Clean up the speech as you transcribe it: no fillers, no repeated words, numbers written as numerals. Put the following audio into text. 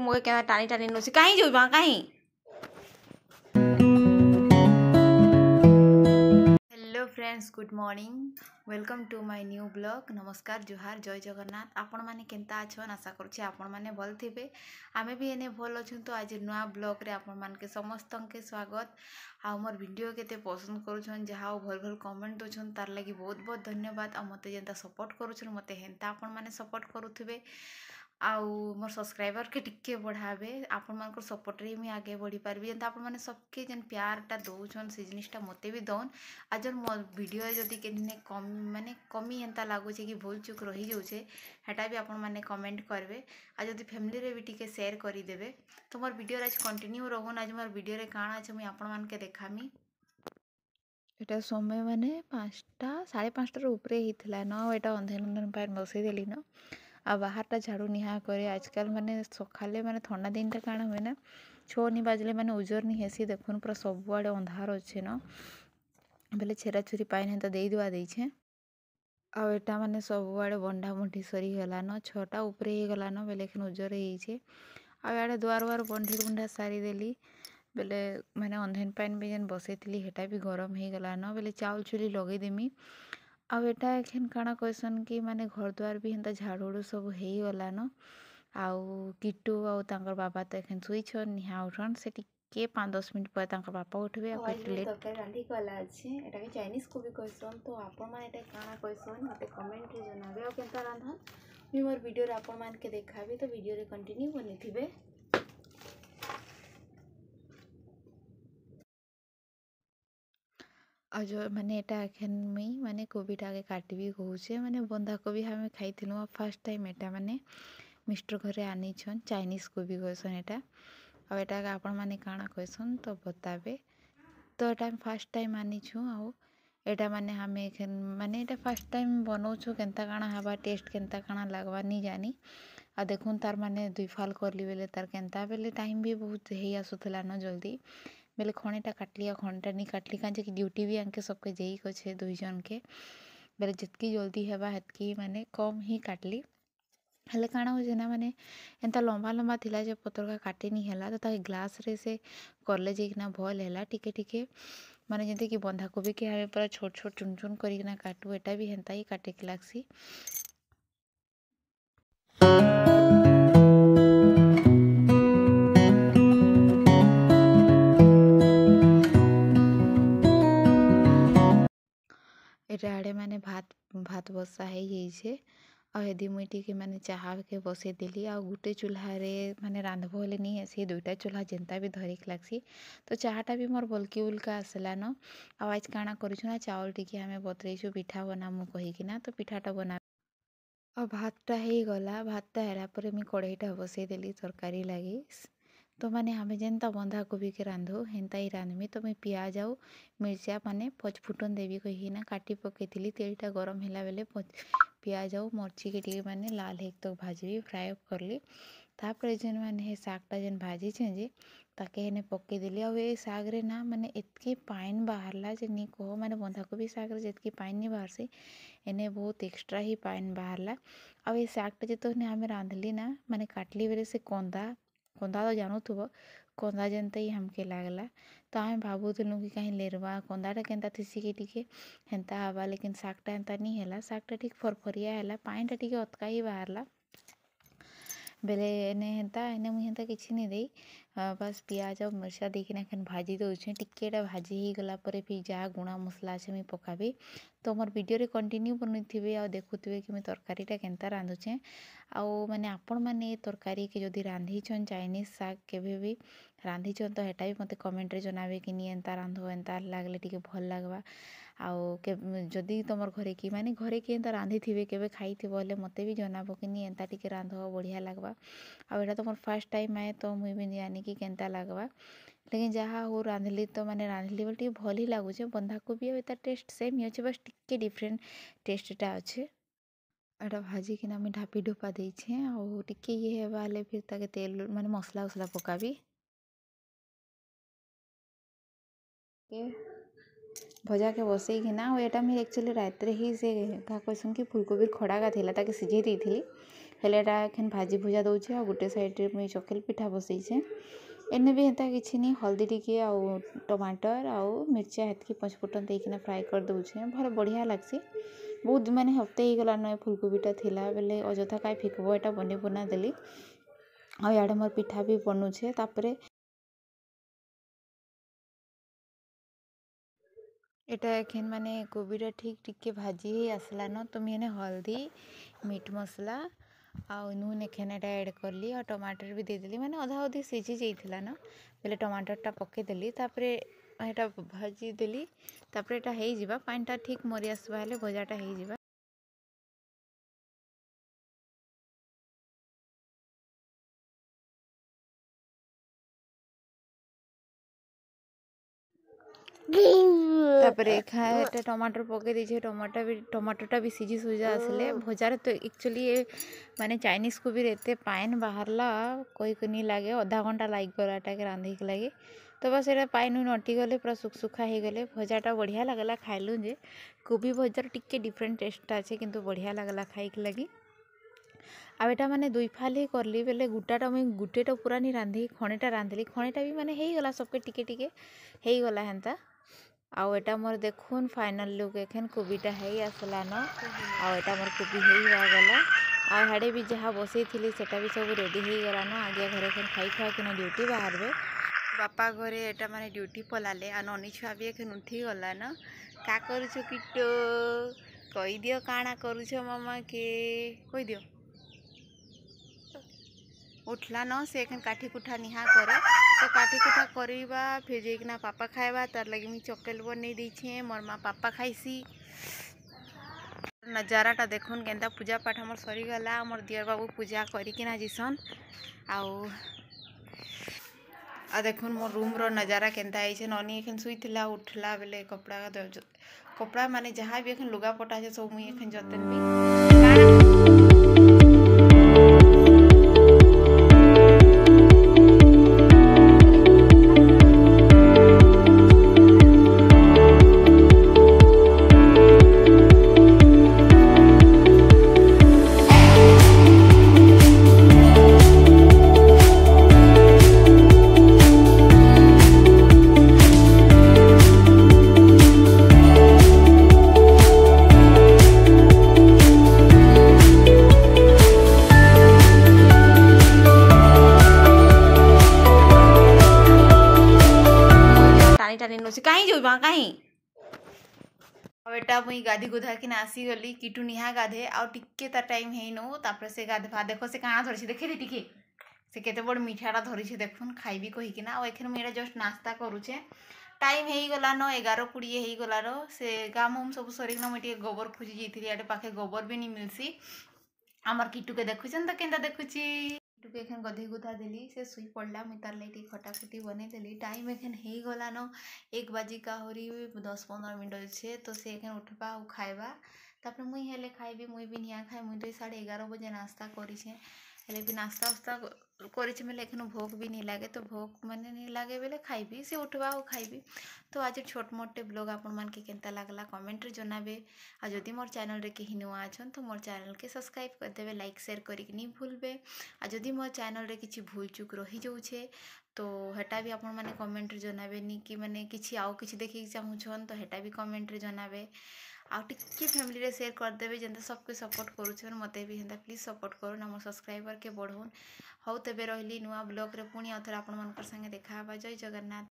मुझे क्या टानी टानी नोसी कहीं जो कहीं। Hello friends, good morning, welcome to my new blog. नमस्कार, जुहार, जय जगन्नाथ। आपण मैंने केनता अच्छन आशा करुच्छे आपण मैंने भल थे। आमे भी एने भल अच्छु। तो आज नुआ ब्लॉग रे आपण मान के समस्त के स्वागत। आ मोर वीडियो केते पसंद करूछन, जहा भल भल कमेंट दोछन, तार लगी बहुत बहुत धन्यवाद। आ मते जेंता सपोर्ट करूछन, मते हेंता आपण मैंने सपोर्ट करूथिबे। आउ मोर सब्सक्राइबर के टिके बढ़ावे। आपण मानकर सपोर्ट रे मी आगे बढ़ी पारबी। जेंता आपण माने सबके जेन प्यारटा दउछन, से जिनिसटा मते भी दउन। आज मोर वीडियो जदि केने कम माने कमी एंता लागुचे कि भूल चूक रही जाउछे, हेटा भी आपण माने कमेंट करबे। आ जदि फैमिली रे भी टिके शेयर करि देबे तो मोर वीडियो आज कंटिन्यू रहन। आज मोर वीडियो रे काଣା अछि मैं आपण मान के देखामी। एटा समय माने 5टा 5:30 रो ऊपरे हिथला न। एटा अंधेर अंधेर पार बसई देली न। आ बाहरटा झाड़ू निहा करे। आजकल माने सकाले माने ठंडा दिनटा काଣା हुए ना, 6 नि बाजले माने उजर नि हेसी। देखुन पूरा सबुआड़े अंधार अच्छे न। बेले छेरा छुरी पाइन हेंता देई दुआ देइछे। आ एटा माने सबुआड़े बंढा बंढी सरी गला न। 6टा ऊपरे ही गला न, बेले खन उजर हेइछे। आ याडे दुआर दुआर बंढी बुंढा सारी देली। बेले माने अंधेन पाइन भी जेन बसैतली हेटा भी गरम ही गला न। बेले चाउल चुली लगे देमी। आ एटा एखन काଣା कहसन कि माने घर द्वार भी हेंता झाड़ू सब हेई गला न। आउ किट्टू आउ तांकर बाबा तो एखन सुईछन, निहा उठन। से टिके 5-10 मिनट पर तांकर बापा उठबे। आ फिर लेट तक रांधी कला अछि। एटा के चाइनीज को भी कहसन। तो आपण माने एटा काଣା कहसन मते कमेंट रे जनाबे। आ केनता रांधन मी मोर वीडियो रे आपण मान के देखाबे। तो वीडियो रे कंटिन्यू बनेथिबे। आ जो माने एटा एखन मुई माने कोबीटा के काटबी कहूछे। माने बंधा कोबी हमें खाइथिलु फर्स्ट टाइम। एटा माने मिस्टर घरे आनी छन, चाइनीज कोबी कहसन एटा। आ एटा के आपण माने काଣା कहसन तो बताबे। तो एटा फर्स्ट टाइम आनी छु। आउ एटा माने हमें एखन माने एटा फर्स्ट टाइम बनौछु। केनता काଣା हवा, टेस्ट केनता काଣା लागवा नी जानी। आ देखुन तार माने 2 फाल करली बेले तार केनता बेले टाइम भी बहुत हेई आसुथला न जल्दी। बेले खणेटा काटली आ खणेटा नी काटली कांजे कि ड्यूटी भी आनके सबके जेई कछे 2 जन के। बेले जितकी जल्दी हेबा हेतकी माने कम ही काटली। हेले काଣା हो ना माने एंता लंबा लंबा थिला जे पतर का काटे नी हैला। तो ताके ग्लास रे से करले जेकिना भल हैला टिके टिके। माने जेंते कि बंधा कोबी के हमें पूरा छोट छोट चुन चुन करिकिना काटू, एटा भी हेंता ही काटे के लागसी। एटा आड़े माने भात बसा है। आ यदि मुई टिके माने चाहा के बसे देली। आ गुटे चूल्हा रे माने रांधबो हेले नी हेसी, 2टा चूल्हा जेंता भी धरिक लागसी। तो चाहाटा भी मोर बल्कि उल्का आसला न। आ आज काଣା करिछु ना, चावल टिके हमें बतरेछु पिठा बनामु कहिकिना। तो पिठाटा बना आ भातटा हेई गला। भातटा हेला परे मी कढ़ईटा बसई देली तरकारी लागी। तो माने हमें जेंता बंधा कोबी के रांधो हेंता ही रांधमी। तो मैं पियाज आउ मिर्चा माने पचफुटन देवी कहिना काटी पकेइथिली। तेलटा गरम होला बेले पियाज आउ मर्ची के टिके माने लाल हेक तक भाजबी, फ्राए करली। तापर जेन माने हे सागटा जेन भाजी छे जे ताके हेने पकेइ देली। आ ए साग रे ना माने एतकी पाइन बाहरला जे नी कहो। माने बंधा कोबी साग रे जेतकी पाइन नी बाहरसी, एने बहुत एक्स्ट्रा ही पाइन बाहरला। आ ए सागटा जेतो ने हमें रांधली ना, माने काटली बेले से कंदा तो जानूथुबो, कंदा जेनते ही हमके लागला। तो आमे भाबुथिलु कि कहीं लेरवा कंदाटा केनता थिसी कि टिके हेंता हवा। लेकिन सागटा हेंता नी हैला। सागटा ठीक फरफरिया हैला, पाइनटा टिके अतका ही बाहरला। बेले एने हेंता एने मुई हेंता किछि नी देई, बस पियाज और मिर्चा देकिना एखन भाजी दउछे। टिकेटा भाजी ही गला परे फिर जहाँ गुणा मसला अच्छे मुई पकाबी। तो मोर वीडियो रे कंटिन्यू बनुथिबे आ देखुथिबे कि मुई तरकारीटा केनता रांधुछे। आउ माने आपण माने तरकारी के जदि रांधिछन, चाइनीज साग केबे भी रांधिछन, तो हेटा भी मते कमेंट रे जनाबे कि नी एंता रांधो, एंता लागले टिके भल लागवा। आउ के जदि तमर घरे कि माने घरे कि एंता रांधिथिबे केबे खाइथिबो हेले मते भी जनाबो कि नी एंता टिके रांधो बढ़िया लागवा। आ एटा तो मोर फर्स्ट टाइम आए, तो मुई भी जानी कि केनता लागवा। लेकिन जहाँ हो रांधली तो माने रांधली बेले टिके भल ही लागुछे। बंधा कोबी आ तार टेस्ट सेम ही अच्छे, बस टिके डिफरेंट टेस्टटा अच्छे। एटा भाजी किना मुई ढापी ढुपा देइछे। आउ टिके ये हेबा हेले फिर ताके तेल माने मसला उसला पकाबी। भजा के बसई किना। एटा मुई एक्चुअली रात रे ही से का कहसन कि फुलकोबी खड़ा का थिला ताके सिझेई देइथिली। हेले एटा एखन भाजी भुजा दौचे आ गुटे साइड मुई चकेल पिठा बसैछे एने भी हेता किछि नहीं हल्दी टिके आउ टमाटर आउ मिर्चा हेतकी पचफुटन देकिना फ्राए कर दौचे भल बढ़िया लागसी बहुत माने हफ्ते ही गला न फुलकोबीटा थिला बेले अजथा काय फिकबो एटा बने बना देली आ याडे मोर पिठा भी बनुछे तापरे एटा एखन माने कोबीटा ठीक टिके भाजी ही आसला न तो मैंने हल्दी मीट मसला आउ नून एखन एटा ऐड करली और टमाटर भी दे देली माने अधा अधी सिझी जाइथिला न बेले टमाटरटा पके देली तापरे एटा भाजी देली तापरे एटा हेई जिबा पानीटा ठीक मरी आसबा हेले भजाटा हेई जिबा तापरे एटा टमाटर पके दीजिए टमाटरटा भी सिझी सुझा आसले भजार तो एक्चुअली माने चाइनीज को भी रहते पाइन बाहरला कोई को नहीं लागे आधा घंटा लाग गलाटा के रांधे के लगे तो बस ये पाइन उन अटी गले पूरा सुखा हो गले भजाटा बढ़िया लगला खाइलु जे कोबी भजार टिके डिफरेंट टेस्ट अच्छे किंतु बढ़िया लगला खाई के लगी आ एटा माने दुई फाल ही करली बेले गुटाटा मुई गुटेटा पूरा नहीं रांधि खणेटा रांधली खणेटा भी माने हेई गला सबके टिके टिके हेई गला हेंता आउ एटा मोर देखुन फाइनल लुक एखन कोबीटा हेई आसला न आउ एटा मोर कोबी हेई गला आ हाडे भी जहाँ बसई थी सेटा भी सब रेडी हो गला न आगे घरे एखन खाई खुआ कि ड्यूटी बाहरबे बापा घरे एटा माने ड्यूटी पलाले आ ननी छुआ भी एखन उठी गला न का करूछ किटो कही दियो काना करूछ मामा के कही दियो उठला न से एखन काठी कुठा निहा करे तो काठी कुठा करवा फिर जाइकिना पापा खाइबा तार लगे मुझे चकेल बन देछे मोर माँ पापा खाइसी नजाराटा देखुन केंता पूजा पाठ हमर सरीगला मोर दियर बाबू पूजा करिकिना जिसन आ देखुन मोर रूम रो नजारा केंता आइछे ननी एखन सुईथिला उठला बेले कपड़ा माने जहाँ भी एखन लुगा पटा है सब मुई एखन जतन भी कहीं जो कहीं एटा मुई गाधी गुधा कि आसी गली किटू निहा गाधे आउ टिके ता टाइम है नो तापर से गाधवा देखो से कहाँ धरी देखे दी टिके से केते बड़ मिठाटा धरी देखुन खाइबी कहीकिना आ एखन मुई जस्ट नास्ता करूचे टाइम हो गला न 11:20 हो गलार से गाम उम सब सरीकिना मुई गोबर खोजी जाइथिली आडे पाखे गोबर भी नहीं मिलसी आमर किटू के देखुछन तो केंता देखुची किटू के एखन गधी गुधा देली से सुई पड़ला मुई तार लाइट खटाखटी बने देली टाइम एखन हो गला न 1 बाजी का होरी 10-15 मिनट अच्छे तो से एखन उठबा और खाइबा तापर मुई हेले खाइबी मुई भी निया खाइ मुई तो 11:30 बजे नास्ता करिछे हेले भी नास्ता उस्ता करिछे बेले एखन भोक भी नहीं लगे तो भोक माने नहीं लगे बेले खाइबी से उठबा और खाइबी तो आज छोट मोटे ब्लॉग आपण मान के केंता लागला कमेंट रे जनाबे आ जदि मोर चैनल रे केही नुआ अछन तो मोर चैनल के सब्सक्राइब कर देबे लाइक शेयर करिक नहीं भूलबे आ जदि मोर चैनल रे किछि भूल चूक रही जाउछे तो हेटा भी आपण माने कमेंट रे जनाबे नी कि माने किछि आउ किछि देखि चाहूछन तो हेटा भी कमेंट रे जनाबे आ टिके फैमिली रे शेयर कर देबे जेंता सबके सपोर्ट करूछन मते भी हेंता प्लीज सपोर्ट करू ना मोर सब्सक्राइबर के बढ़ोन हौ तेबे रहली नुआ ब्लॉग रे पुणी अथर आपण मानकर संगे देखा जय जगन्नाथ।